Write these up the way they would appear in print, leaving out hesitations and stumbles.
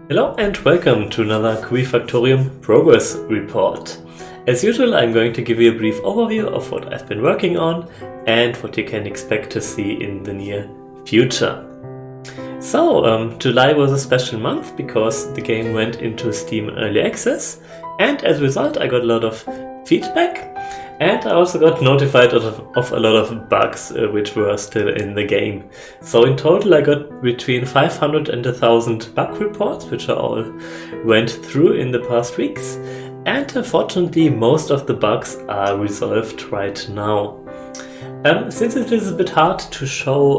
Hello and welcome to another Kubifaktorium progress report. As usual, I'm going to give you a brief overview of what I've been working on and what you can expect to see in the near future. So, July was a special month because the game went into Steam Early Access, and as a result I got a lot of feedback, and I also got notified of a lot of bugs which were still in the game. So in total I got between 500 and 1000 bug reports, which I all went through in the past weeks, and fortunately most of the bugs are resolved right now. Since it is a bit hard to show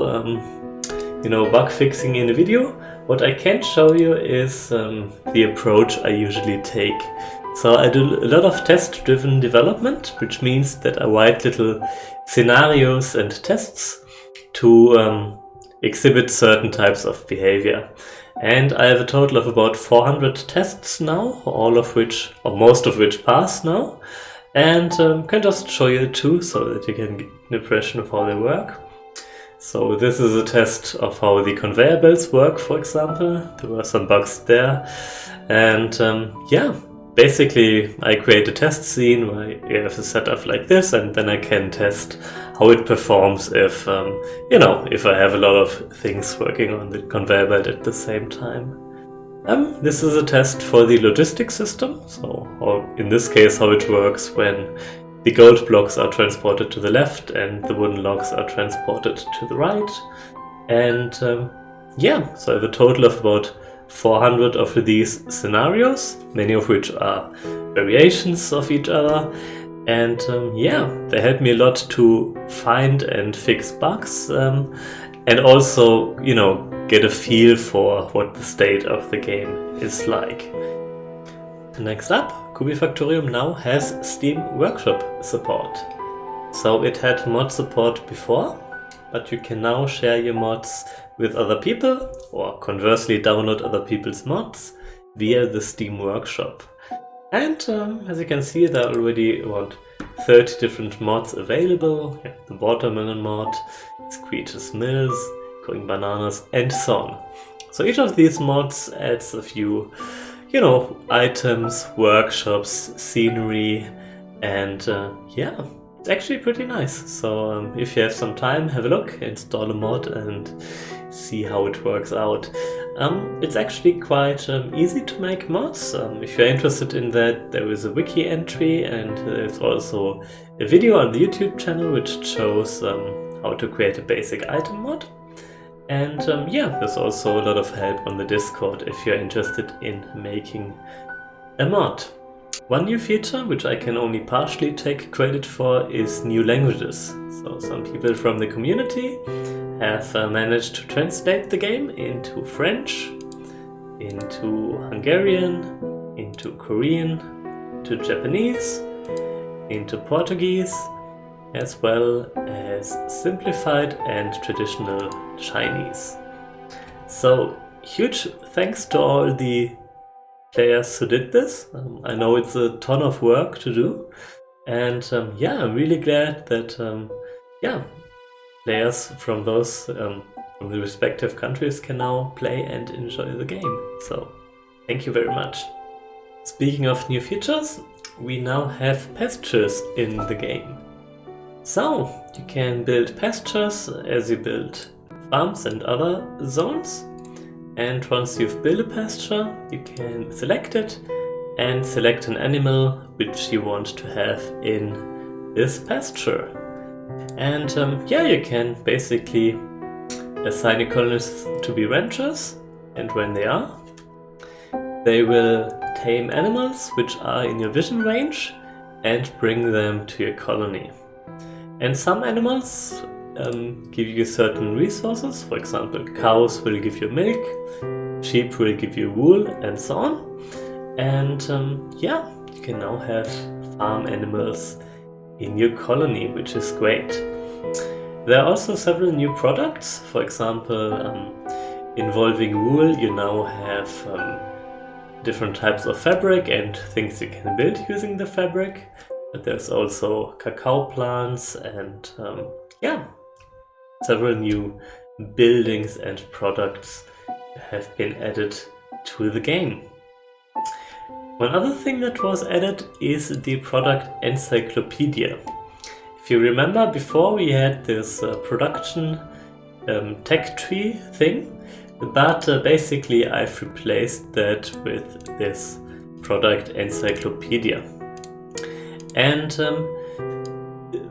bug fixing in a video, what I can show you is the approach I usually take. So I do a lot of test-driven development, which means that I write little scenarios and tests to exhibit certain types of behavior. And I have a total of about 400 tests now, all of which, or most of which, pass now. And can just show you two so that you can get an impression of how they work. So this is a test of how the conveyor belts work, for example. There were some bugs there. And basically I create a test scene where you have a setup like this, and then I can test how it performs if I have a lot of things working on the conveyor belt at the same time. This is a test for the logistics system, or in this case how it works when the gold blocks are transported to the left and the wooden logs are transported to the right. And so I have a total of about 400 of these scenarios, many of which are variations of each other. And they help me a lot to find and fix bugs, and also, get a feel for what the state of the game is like. Next up, Kubifaktorium now has Steam Workshop support. So it had mod support before, but you can now share your mods with other people, or conversely download other people's mods via the Steam Workshop. And as you can see, there are already around 30 different mods available. You have the watermelon mod, Screeches Mills, Going Bananas, and so on. So each of these mods adds a few items, workshops, scenery, and it's actually pretty nice. So if you have some time, have a look, install a mod and see how it works out. It's actually quite easy to make mods. If you're interested in that, there is a wiki entry, and there's also a video on the YouTube channel which shows how to create a basic item mod. And there's also a lot of help on the Discord if you're interested in making a mod. One new feature, which I can only partially take credit for, is new languages. So some people from the community have managed to translate the game into French, into Hungarian, into Korean, into Japanese, into Portuguese, as well as simplified and traditional Chinese. So huge thanks to all the players who did this. I know it's a ton of work to do, and I'm really glad that players from those from the respective countries can now play and enjoy the game. So thank you very much. Speaking of new features, we now have pastures in the game. So you can build pastures as you build farms and other zones, and once you've built a pasture, you can select it and select an animal which you want to have in this pasture. And you can basically assign your colonists to be ranchers, and when they are, they will tame animals which are in your vision range and bring them to your colony. And some animals give you certain resources. For example, cows will give you milk, sheep will give you wool, and so on. And you can now have farm animals in your colony, which is great. There are also several new products. For example, involving wool, you now have different types of fabric and things you can build using the fabric. But there's also cacao plants and several new buildings and products have been added to the game. One other thing that was added is the product Encyclopedia. If you remember, before we had this production tech tree thing, but basically I've replaced that with this product Encyclopedia. And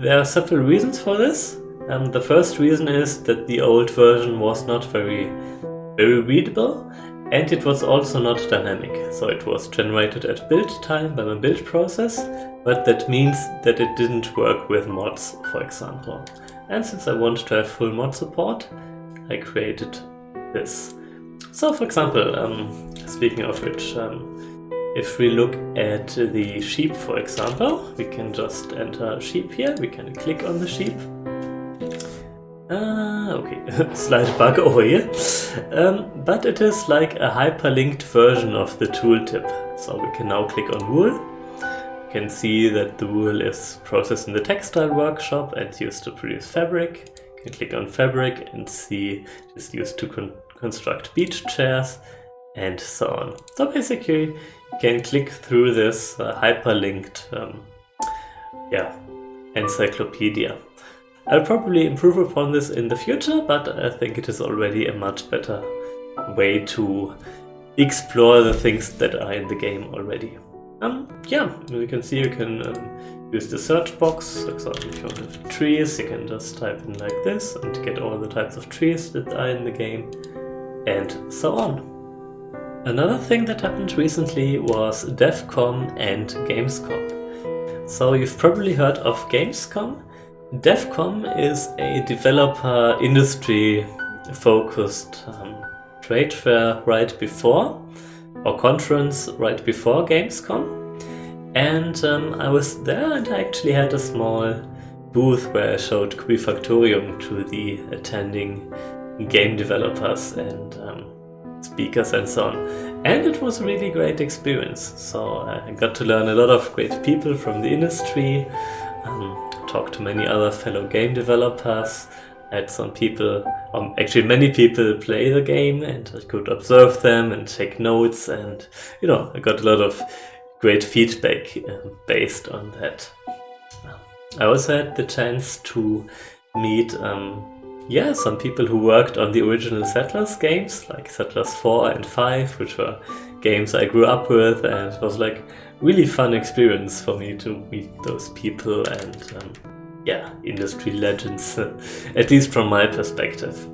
there are several reasons for this. The first reason is that the old version was not very readable, and it was also not dynamic. So it was generated at build time by my build process, but that means that it didn't work with mods, for example. And since I want to have full mod support, I created this. So for example, speaking of which, if we look at the sheep, for example, we can just enter sheep here, we can click on the sheep. Okay, slight bug over here. But it is like a hyperlinked version of the tooltip. So we can now click on wool. You can see that the wool is processed in the textile workshop and used to produce fabric. You can click on fabric and see it's used to construct beach chairs and so on. So basically you can click through this hyperlinked encyclopedia. I'll probably improve upon this in the future, but I think it is already a much better way to explore the things that are in the game already. You can see you can use the search box. For example, if you want trees, you can just type in like this and get all the types of trees that are in the game, and so on. Another thing that happened recently was Devcom and Gamescom. So you've probably heard of Gamescom. Devcom is a developer industry focused trade fair right before, or conference right before Gamescom. And I was there and I actually had a small booth where I showed Kubifaktorium to the attending game developers and speakers and so on. And it was a really great experience. So I got to learn a lot of great people from the industry, talk to many other fellow game developers. I had some people, actually many people play the game, and I could observe them and take notes, and I got a lot of great feedback based on that. I also had the chance to meet some people who worked on the original Settlers games, like Settlers 4 and 5, which were games I grew up with, and it was like really fun experience for me to meet those people and industry legends, at least from my perspective.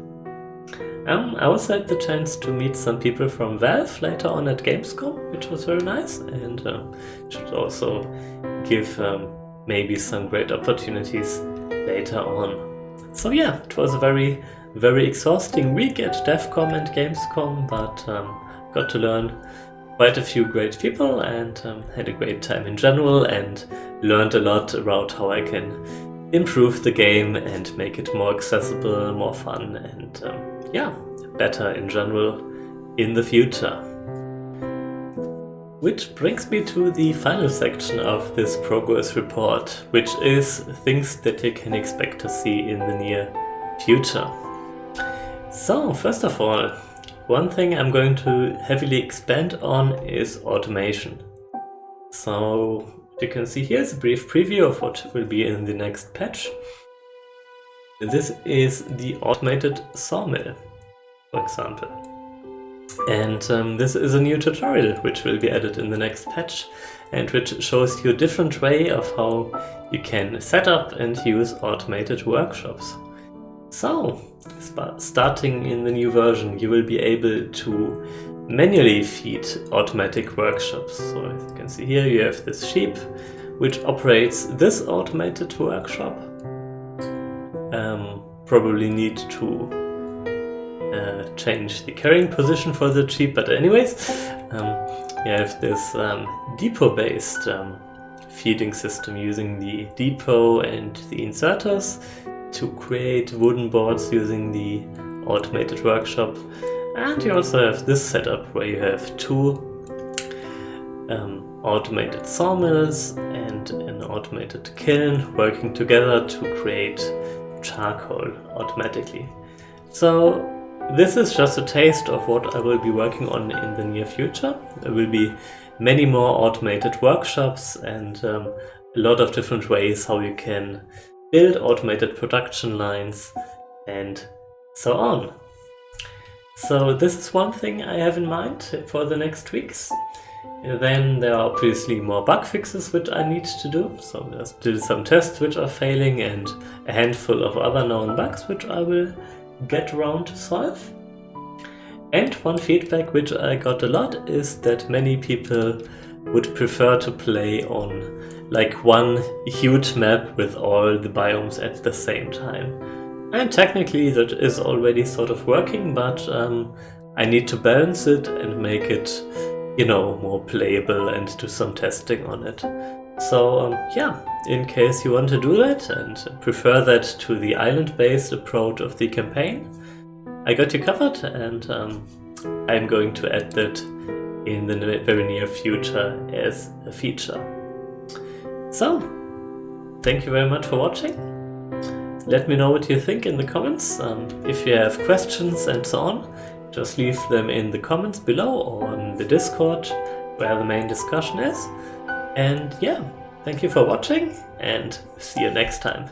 I also had the chance to meet some people from Valve later on at Gamescom, which was very nice, and should also give maybe some great opportunities later on. So it was a very, very exhausting week at Devcom and Gamescom, but got to learn quite a few great people and had a great time in general, and learned a lot about how I can improve the game and make it more accessible, more fun, and better in general in the future. Which brings me to the final section of this progress report, which is things that you can expect to see in the near future. So, first of all, one thing I'm going to heavily expand on is automation. So, you can see here is a brief preview of what will be in the next patch. This is the automated sawmill, for example. And this is a new tutorial which will be added in the next patch, and which shows you a different way of how you can set up and use automated workshops. So, starting in the new version, you will be able to manually feed automatic workshops. So as you can see here, you have this sheep which operates this automated workshop. Probably need to change the carrying position for the sheep, but anyways, you have this depot-based feeding system using the depot and the inserters to create wooden boards using the automated workshop. And you also have this setup where you have two automated sawmills and an automated kiln working together to create charcoal automatically. So this is just a taste of what I will be working on in the near future. There will be many more automated workshops and a lot of different ways how you can build automated production lines and so on. So this is one thing I have in mind for the next weeks. Then there are obviously more bug fixes which I need to do. So there's still some tests which are failing and a handful of other known bugs which I will get around to solve. And one feedback which I got a lot is that many people would prefer to play on like one huge map with all the biomes at the same time. And technically that is already sort of working, but I need to balance it and make it, you know, more playable and do some testing on it. So yeah, in case you want to do that and prefer that to the island-based approach of the campaign, I got you covered, and I'm going to add that in the very near future as a feature. So, thank you very much for watching. Let me know what you think in the comments. If you have questions and so on, just leave them in the comments below or on the Discord where the main discussion is. And yeah, thank you for watching and see you next time.